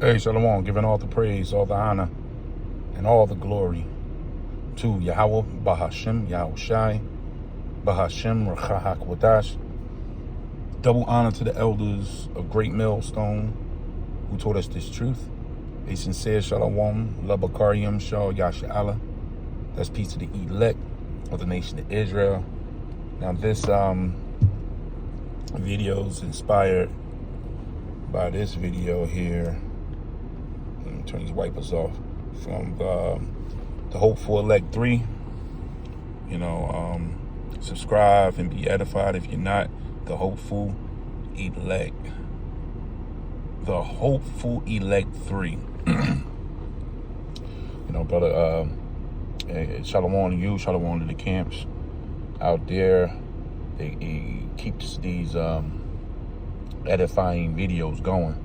Hey, Shalom, giving all the praise, all the honor, and all the glory to Yahweh, Bahashem, Yahushai, Bahashem, Rachahak Wadash. Double honor to the elders of Great Millstone who taught us this truth. A sincere Shalom, Labakariam, Shal Yasha Allah. That's peace to the elect of the nation of Israel. Now, this video is inspired by this video here. Let me turn these wipers off. From the Hope for Elect 3. Subscribe and be edified if you're not. The Hopeful Elect. The Hopeful Elect 3. Brother, shalom to you, shalom to the camps out there. He keeps these edifying videos going.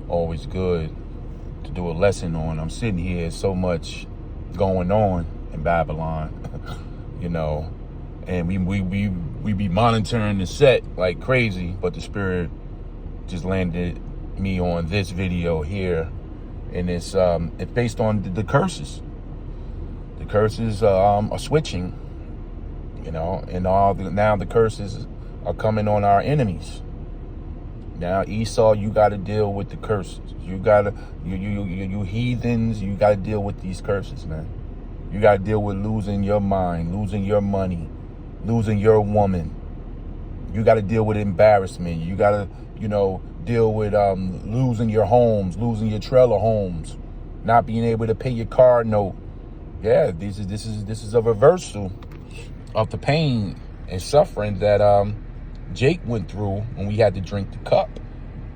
Always good to do a lesson on. I'm sitting here, so much going on in Babylon, and we be monitoring the set like crazy, but the Spirit just landed me on this video here, and it's based on the curses. The curses are switching, and now the curses are coming on our enemies. Now, Esau, you got to deal with the curses. You heathens, you got to deal with these curses, man. You got to deal with losing your mind, losing your money, losing your woman. You got to deal with embarrassment. You got to, deal with losing your homes, losing your trailer homes, not being able to pay your car note. Yeah, this is a reversal of the pain and suffering that Jake went through when we had to drink the cup.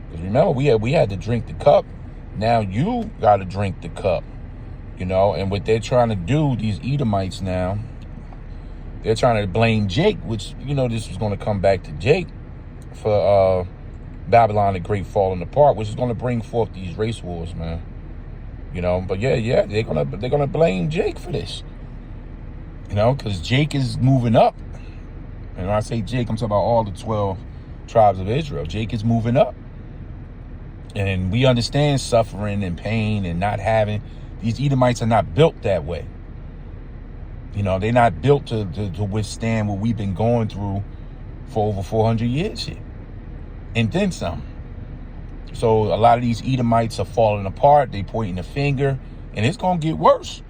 Because remember, we had to drink the cup. Now you got to drink the cup, and what they're trying to do, these Edomites now, they're trying to blame Jake, which, this was going to come back to Jake for Babylon the Great falling apart, which is going to bring forth these race wars, man. But yeah, they're gonna blame Jake for this, because Jake is moving up. And when I say Jake, I'm talking about all the 12 tribes of Israel. Jake is moving up. And we understand suffering and pain and not having. These Edomites are not built that way. They're not built to withstand what we've been going through for over 400 years here. And then some. So a lot of these Edomites are falling apart. They pointing the finger. And it's going to get worse.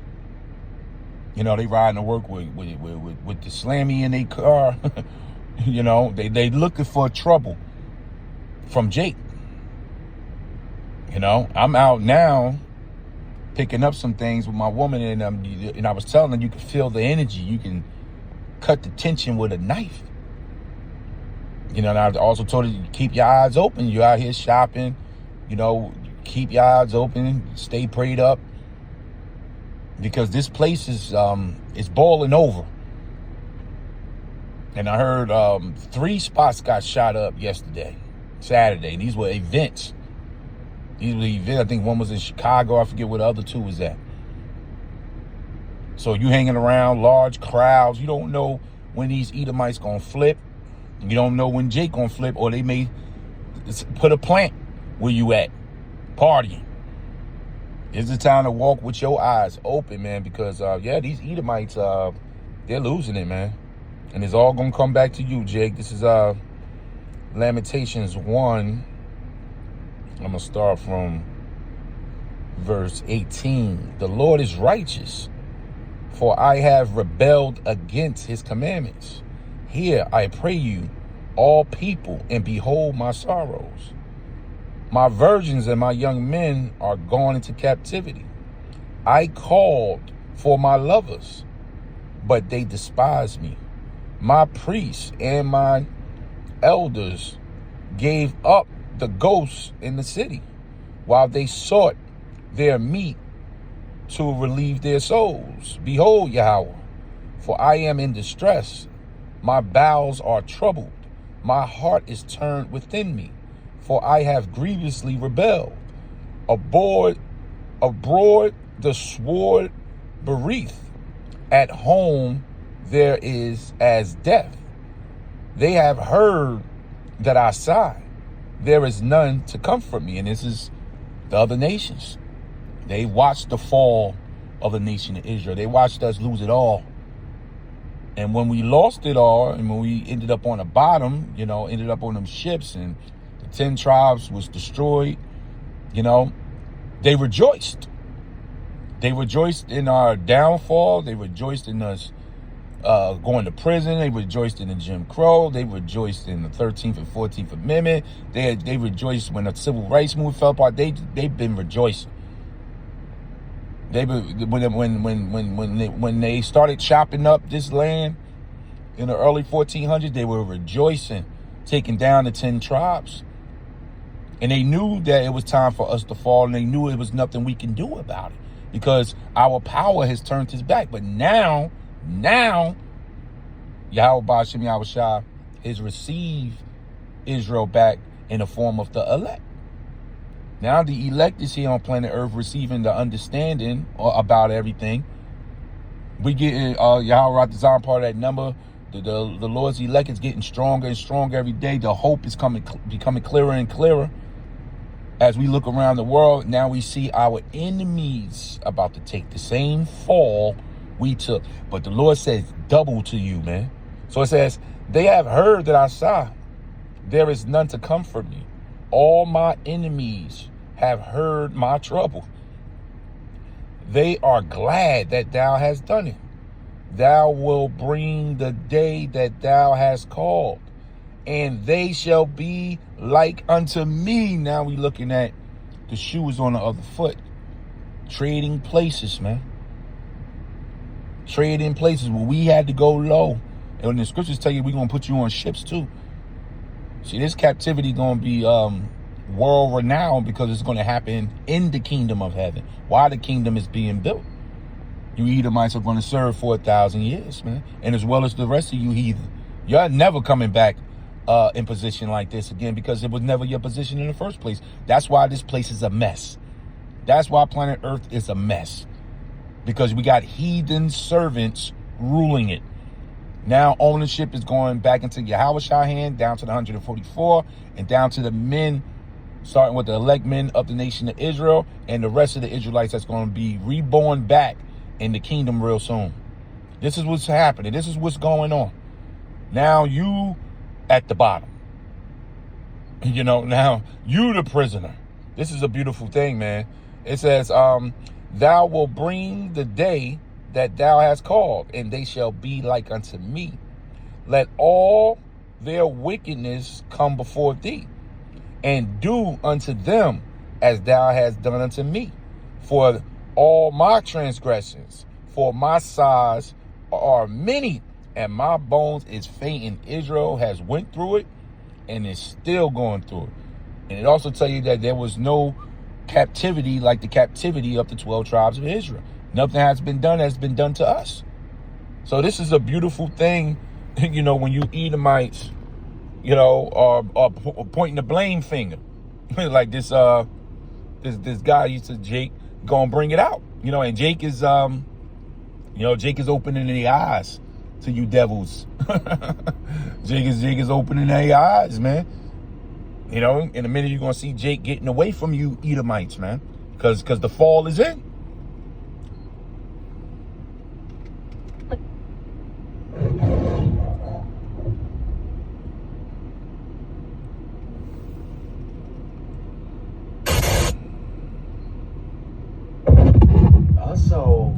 They riding to work with the slammy in their car. They looking for trouble from Jake. I'm out now picking up some things with my woman, and I was telling her, you can feel the energy. You can cut the tension with a knife. And I also told her, you keep your eyes open. You're out here shopping. Keep your eyes open. Stay prayed up. Because this place is boiling over. And I heard 3 spots got shot up Saturday. These were events. I think one was in Chicago. I forget where the other 2 was at. So you hanging around large crowds. You don't know when these Edomites gonna flip. You don't know when Jake gonna flip, or they may put a plant where you at, partying. It's the time to walk with your eyes open, man, because, these Edomites, they're losing it, man. And it's all going to come back to you, Jake. This is Lamentations 1. I'm going to start from verse 18. The Lord is righteous, for I have rebelled against his commandments. Hear, I pray you, all people, and behold my sorrows. My virgins and my young men are gone into captivity. I called for my lovers, but they despised me. My priests and my elders gave up the ghosts in the city, while they sought their meat to relieve their souls. Behold, Yahweh, for I am in distress. My bowels are troubled. My heart is turned within me. For I have grievously rebelled. Abroad the sword bereath. At home there is as death. They have heard that I sigh. There is none to comfort me. And this is the other nations. They watched the fall of the nation of Israel. They watched us lose it all. And when we lost it all, and when we ended up on the bottom, ended up on them ships, and the 10 tribes was destroyed, they rejoiced. They rejoiced in our downfall. They rejoiced in us going to prison. They rejoiced in the Jim Crow. They rejoiced in the 13th and 14th Amendment. They rejoiced when the civil rights movement fell apart. They've been rejoicing. When they started chopping up this land in the early 1400s, they were rejoicing, taking down the 10 tribes. And they knew that it was time for us to fall, and they knew it was nothing we can do about it because our power has turned its back. But now, Yahweh Ba'ashem Yahushua has received Israel back in the form of the elect. Now the elect is here on planet Earth receiving the understanding about everything. We getting Yahweh Ratazan part of that number. The Lord's elect is getting stronger and stronger every day. The hope is becoming clearer and clearer. As we look around the world, now we see our enemies about to take the same fall we took. But the Lord says double to you, man. So it says, they have heard that I saw. There is none to comfort me. All my enemies have heard my trouble. They are glad that thou hast done it. Thou wilt bring the day that thou hast called, and they shall be like unto me. Now we looking at the shoes on the other foot. Trading places, man. Trading places where we had to go low. And when the scriptures tell you we're going to put you on ships too. See, this captivity going to be world renowned because it's going to happen in the kingdom of heaven. While the kingdom is being built. You Edomites are going to serve for 1,000 years, man. And as well as the rest of you heathen. You're never coming back in position like this again because it was never your position in the first place. That's why this place is a mess. That's why planet Earth is a mess. Because we got heathen servants ruling it. Now ownership is going back into Yahushua hand, down to the 144, and down to the men, starting with the elect men of the nation of Israel, and the rest of the Israelites that's going to be reborn back in the kingdom real soon. This is what's happening. This is what's going on. Now you at the bottom. Now you the prisoner. This is a beautiful thing, man. It says, thou will bring the day that thou hast called, and they shall be like unto me. Let all their wickedness come before thee, and do unto them as thou hast done unto me. For all my transgressions, for my sighs are many, and my bones is faint. And Israel has went through it, and is still going through it. And it also tell you that there was no captivity like the captivity of the 12 tribes of Israel. Nothing has been done to us. So this is a beautiful thing, when you Edomites, are pointing the blame finger. Like this guy used to, Jake, gonna bring it out. And Jake is Jake is opening their eyes to you devils. Jake is opening their eyes, man. In a minute you're gonna see Jake getting away from you Edomites, man. Because the fall is in. I saw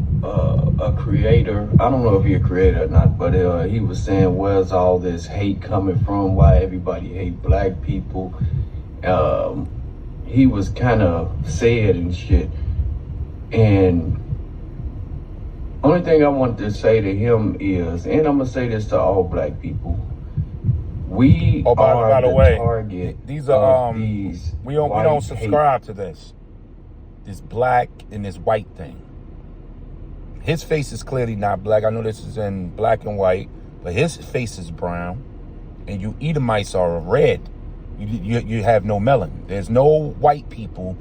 a creator. I don't know if he's a creator or not, but he was saying, where's all this hate coming from? Why everybody hate black people? He was kind of sad and shit. And only thing I want to say to him is, and I'm going to say this to all black people, we are by the the way, target these are of these we don't subscribe to this black and this white thing. His face is clearly not black. I know this is in black and white, but his face is brown, and you Edomites are red. You have no melanin. There's no white people,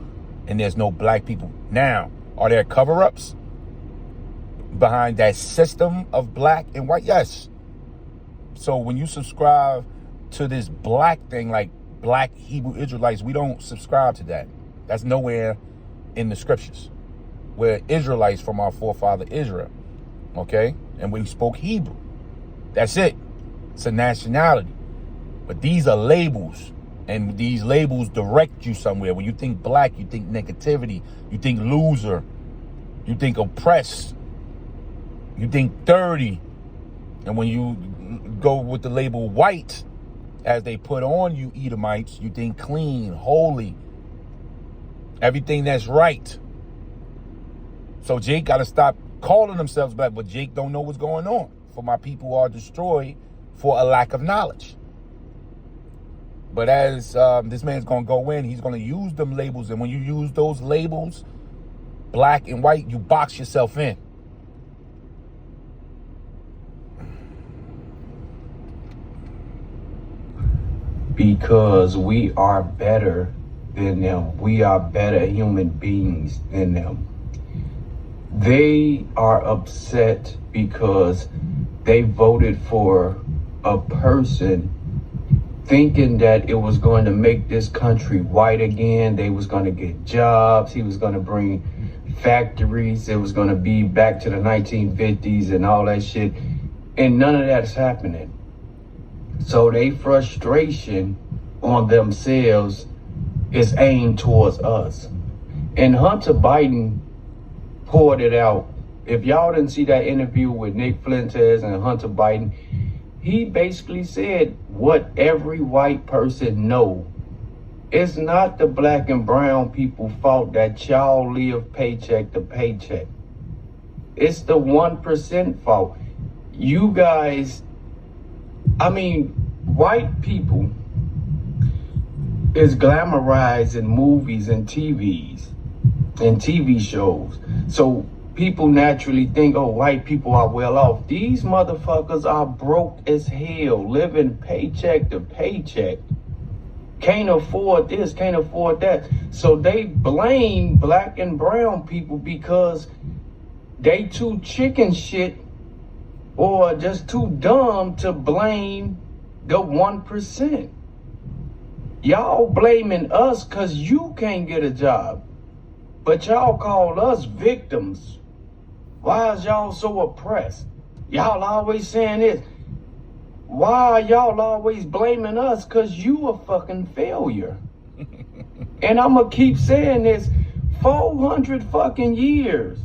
and there's no black people. Now, are there cover-ups behind that system of black and white? Yes. So when you subscribe to this black thing, like black Hebrew Israelites, we don't subscribe to that. That's nowhere in the scriptures. We're Israelites from our forefather Israel, okay? And we spoke Hebrew. That's it. It's a nationality. But these are labels, and these labels direct you somewhere. When you think black, you think negativity, you think loser, you think oppressed, you think dirty. And when you go with the label white, as they put on you Edomites, you think clean, holy, everything that's right. So Jake got to stop calling themselves black, but Jake don't know what's going on. For my people are destroyed for a lack of knowledge. But as this man's going to go in, he's going to use them labels. And when you use those labels, black and white, you box yourself in. Because we are better than them. We are better human beings than them. They are upset because they voted for a person thinking that it was going to make this country white again. They was going to get jobs. He was going to bring factories. It was going to be back to the 1950s and all that shit. And none of that's happening. So they frustration on themselves is aimed towards us. And Hunter Biden poured it out. If y'all didn't see that interview with Nick Fuentes and Hunter Biden, he basically said what every white person know. It's not the black and brown people fault that y'all live paycheck to paycheck. It's the 1% fault. You guys, I mean, white people is glamorized in movies and TVs and TV shows. So people naturally think, oh, white people are well off. These motherfuckers are broke as hell, living paycheck to paycheck. Can't afford this, can't afford that. So they blame black and brown people because they too chicken shit or just too dumb to blame the 1%. Y'all blaming us because you can't get a job. But y'all call us victims. Why is y'all so oppressed? Y'all always saying this. Why are y'all always blaming us? Because you a fucking failure. And I'm going to keep saying this. 400 fucking years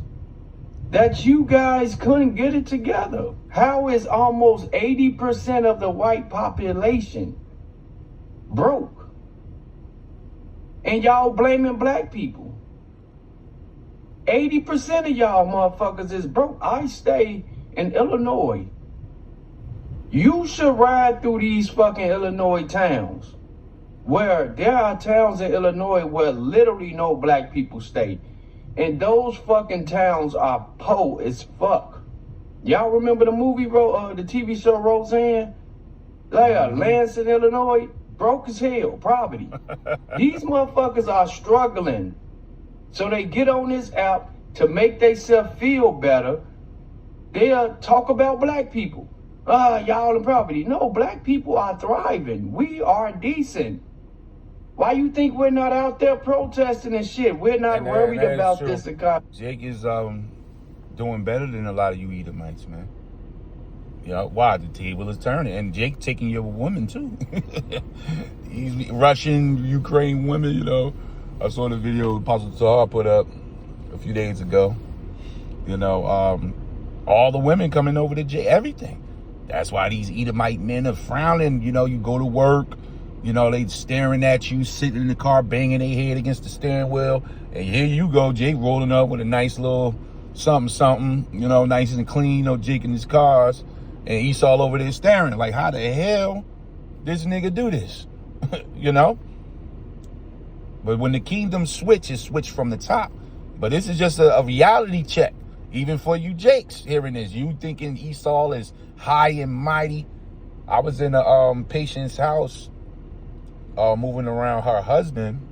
that you guys couldn't get it together. How is almost 80% of the white population broke? And y'all blaming black people. 80% of y'all motherfuckers is broke. I stay in Illinois. You should ride through these fucking Illinois towns where there are towns in Illinois where literally no black people stay. And those fucking towns are poor as fuck. Y'all remember the movie, the TV show Roseanne? Like Lansing, Illinois, broke as hell, poverty. These motherfuckers are struggling. So they get on this app to make themselves feel better. They'll talk about black people. Y'all in poverty. No, black people are thriving. We are decent. Why you think we're not out there protesting and shit? We're not worried about this economy. Jake is doing better than a lot of you Edomites, man. You know, why? The table is turning. And Jake taking your women, too. He's Russian, Ukraine women, you know. I saw the video Apostle Tahar put up a few days ago. You know, all the women coming over to Jake, everything. That's why these Edomite men are frowning. You know, you go to work, you know, they staring at you, sitting in the car, banging their head against the steering wheel. And here you go, Jake rolling up with a nice little something, you know, nice and clean, you know, Jake in his cars. And Esau all over there staring like, how the hell this nigga do this? You know? But when the kingdom switch, it switched from the top. But this is just a reality check. Even for you Jakes hearing this. You thinking Esau is high and mighty. I was in a patient's house moving around her husband.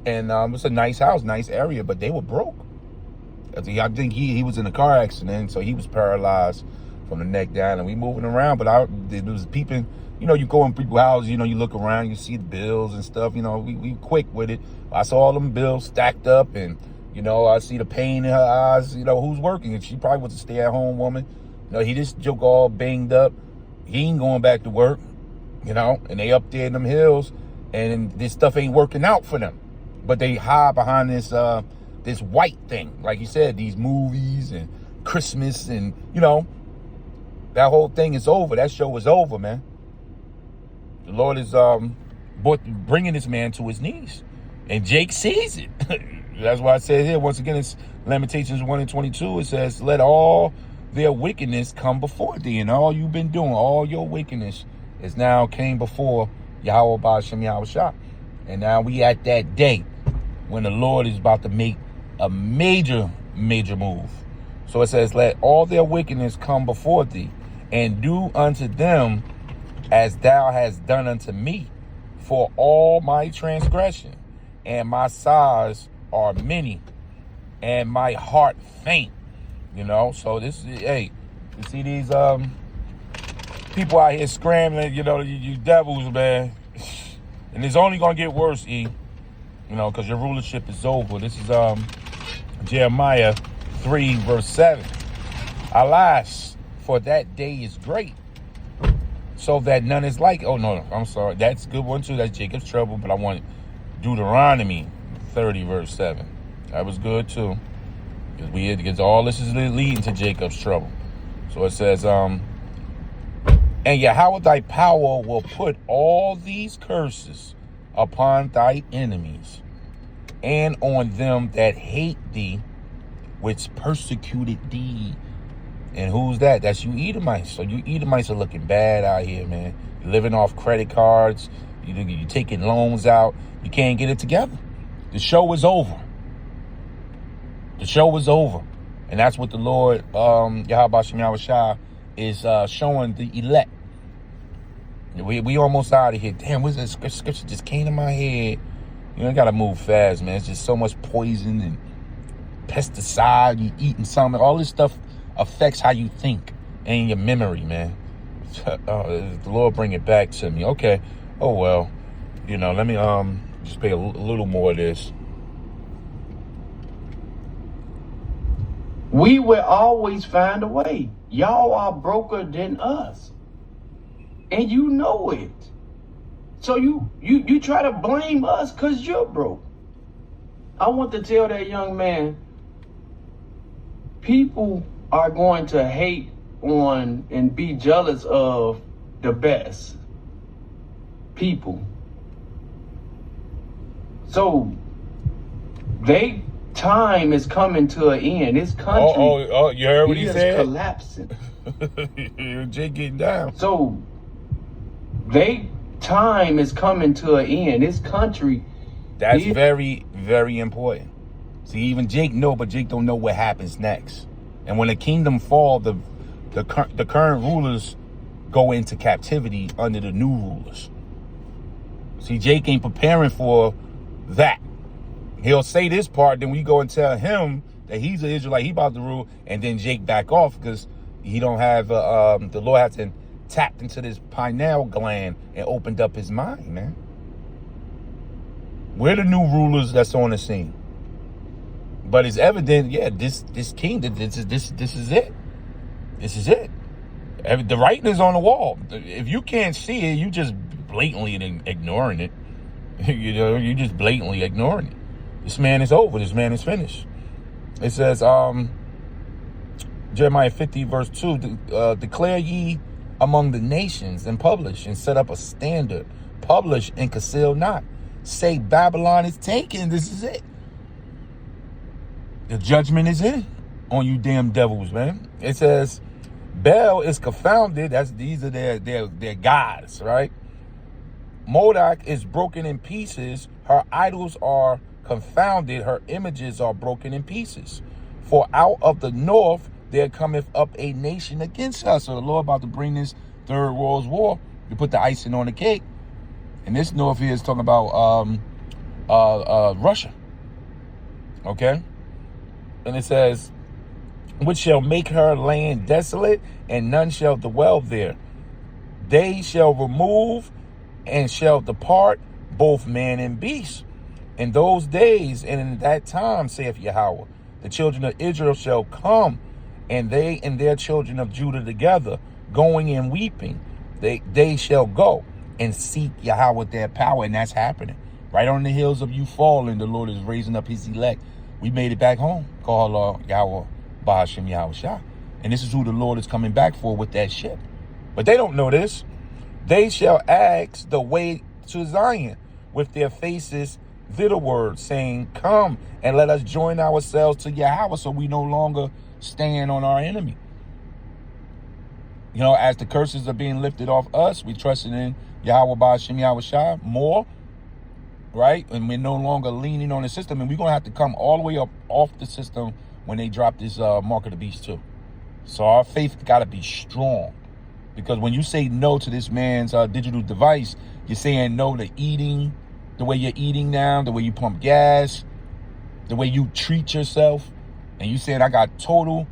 And it's a nice house, nice area. But they were broke. I think he was in a car accident. So he was paralyzed from the neck down. And we moving around. But it was peeping you know, you go in people's houses, you know, you look around, you see the bills and stuff, you know, we quick with it. I saw all them bills stacked up, and, you know, I see the pain in her eyes, you know, who's working? And she probably was a stay-at-home woman. You know, he just joke all banged up. He ain't going back to work, you know, and they up there in them hills, and this stuff ain't working out for them. But they hide behind this this white thing. Like you said, these movies and Christmas, and, you know, that whole thing is over. That show is over, man. The Lord is bringing this man to his knees. And Jake sees it. That's why I said here, once again, it's Lamentations 1:22. It says, let all their wickedness come before thee. And all you've been doing, all your wickedness is now came before Yahweh Ba'ashem Yahushua. And now we at that day when the Lord is about to make a major move. So it says, let all their wickedness come before thee, and do unto them as thou hast done unto me, for all my transgression and my sighs are many, and my heart faint. You know, so this is, hey, you see these people out here scrambling, you know, you devils, man. And it's only gonna get worse, E. You know, because your rulership is over. This is Jeremiah 3:7. Alas, for that day is great, so that none is like. Oh no, I'm sorry. That's a good one too. That's Jacob's trouble. But I want Deuteronomy 30:7. That was good too. Because all this is leading to Jacob's trouble. So it says, and Yahweh thy power will put all these curses upon thy enemies, and on them that hate thee, which persecuted thee. And who's that? That's you Edomites. So you Edomites are looking bad out here, man. You're living off credit cards. You're taking loans out. You can't get it together. The show is over. The show is over. And that's what the Lord, Yahweh Ba'ashem Yahushua, is showing the elect. We almost out of here. Damn, what's that scripture just came to my head? You know, you got to move fast, man. It's just so much poison and pesticide. You eating something. All this stuff affects how you think and your memory, man. The Lord bring it back to me. Okay. Oh, well. You know, let me just pay a little more of this. We will always find a way. Y'all are broker than us. And you know it. So you try to blame us because you're broke. I want to tell that young man, people are going to hate on and be jealous of the best people. So they time is coming to an end. This country, oh, you heard what he said? Collapsing. Jake getting down. So they time is coming to an end. This country. That's very, very important. See, even Jake know, but Jake don't know what happens next. And when the kingdom fall, the current rulers go into captivity under the new rulers. See, Jake ain't preparing for that. He'll say this part, then we go and tell him that he's an Israelite, he about to rule, and then Jake back off because he don't have, the Lord has to tapped into this pineal gland and opened up his mind, man. We're the new rulers that's on the scene. But it's evident, yeah, this kingdom, this is it. This is it. The writing is on the wall. If you can't see it, you just blatantly ignoring it. You know, you just blatantly ignoring it. This man is over. This man is finished. It says, Jeremiah 50:2, declare ye among the nations and publish and set up a standard. Publish and conceal not. Say Babylon is taken. This is it. The judgment is in on you damn devils, man. It says Baal is confounded. These are their gods, right? Modoc is broken in pieces. Her idols are confounded. Her images are broken in pieces. For out of the north there cometh up a nation against us. So the Lord about to bring this third world war. You put the icing on the cake. And this north here is talking about Russia. Okay? And it says, which shall make her land desolate, and none shall dwell there. they shall remove and shall depart both man and beast. In those days and in that time, saith Yahweh, the children of Israel shall come, and they and their children of Judah together, going and weeping. They shall go and seek Yahweh their power, and that's happening. Right on the heels of you falling, the Lord is raising up his elect. We made it back home. Call Yahweh Bahashem Yahweh Shah. And this is who the Lord is coming back for with that ship. But they don't know this. They shall ask the way to Zion with their faces thitherward, saying, come and let us join ourselves to Yahweh, so we no longer stand on our enemy. You know, as the curses are being lifted off us, we trusting in Yahweh Bahashem Yahweh Shah more, right? And we're no longer leaning on the system, and we're going to have to come all the way up off the system when they drop this mark of the beast too. So our faith got to be strong, because when you say no to this man's digital device, you're saying no to eating, the way you're eating now, the way you pump gas, the way you treat yourself. And you saying, I got total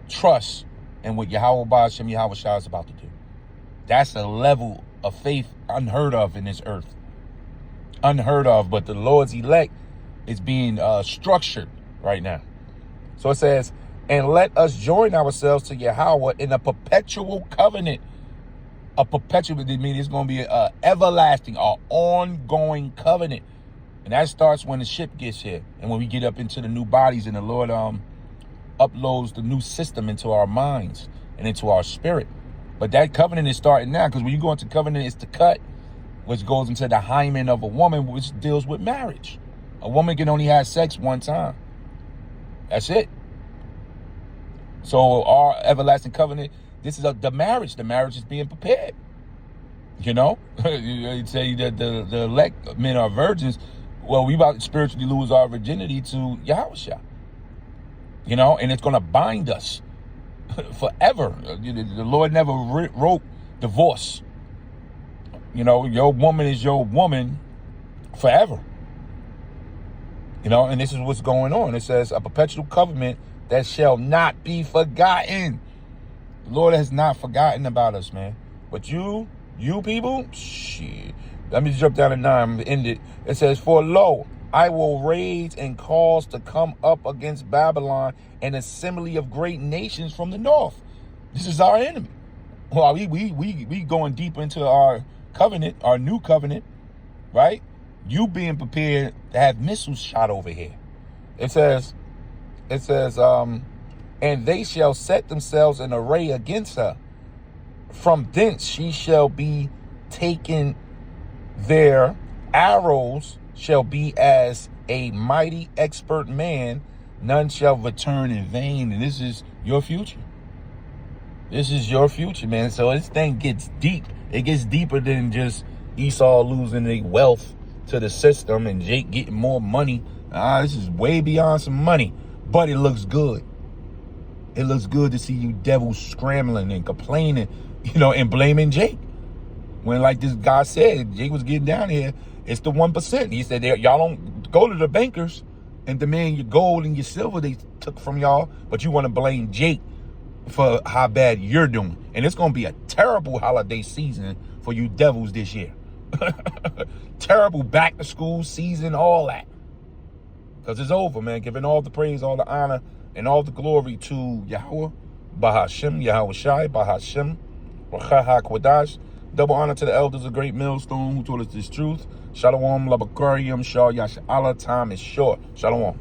trust in what Yahweh Bahashem Yahweh Shah is about to do. That's a level of faith unheard of in this earth. Unheard of, but the Lord's elect is being structured right now. So it says, and let us join ourselves to Yahweh in a perpetual covenant. A perpetual, meaning it's going to be an everlasting, an ongoing covenant. And that starts when the ship gets here. And when we get up into the new bodies and the Lord uploads the new system into our minds and into our spirit. But that covenant is starting now, because when you go into covenant, it's the cut, which goes into the hymen of a woman, which deals with marriage. A woman can only have sex one time. That's it. So our everlasting covenant, this is the marriage. The marriage is being prepared. You know, you say that the elect men are virgins. Well, we about to spiritually lose our virginity to Yahushua. You know, and it's going to bind us forever. The Lord never wrote divorce. You know, your woman is your woman forever. You know, and this is what's going on. It says a perpetual covenant that shall not be forgotten. The Lord has not forgotten about us, man. But you people, shit. Let me jump down to 9. I'm going to end it. It says, for lo, I will raise and cause to come up against Babylon an assembly of great nations from the north. This is our enemy. Well, we going deep into our covenant, our new covenant, right? You being prepared to have missiles shot over here. It says, and they shall set themselves in array against her. From thence she shall be taken. Their arrows shall be as a mighty expert man. None shall return in vain. And this is your future. This is your future, man. So this thing gets deep. It gets deeper than just Esau losing their wealth to the system and Jake getting more money. This is way beyond some money. But it looks good. It looks good to see you devils scrambling and complaining, you know, and blaming Jake. When, like this guy said, Jake was getting down here, it's the 1%. He said, y'all don't go to the bankers and demand your gold and your silver they took from y'all, but you want to blame Jake for how bad you're doing. And it's going to be a terrible holiday season for you devils this year. Terrible back to school season, all that. Because it's over, man. Giving all the praise, all the honor, and all the glory to Yahweh, Bahashem, Yahweh Shai, Bahashem, Racha HaKwadash. Double honor to the elders of Great Millstone who told us this truth. Shalom, Labakarium, Shah Yasha Allah. Time is short. Shalom.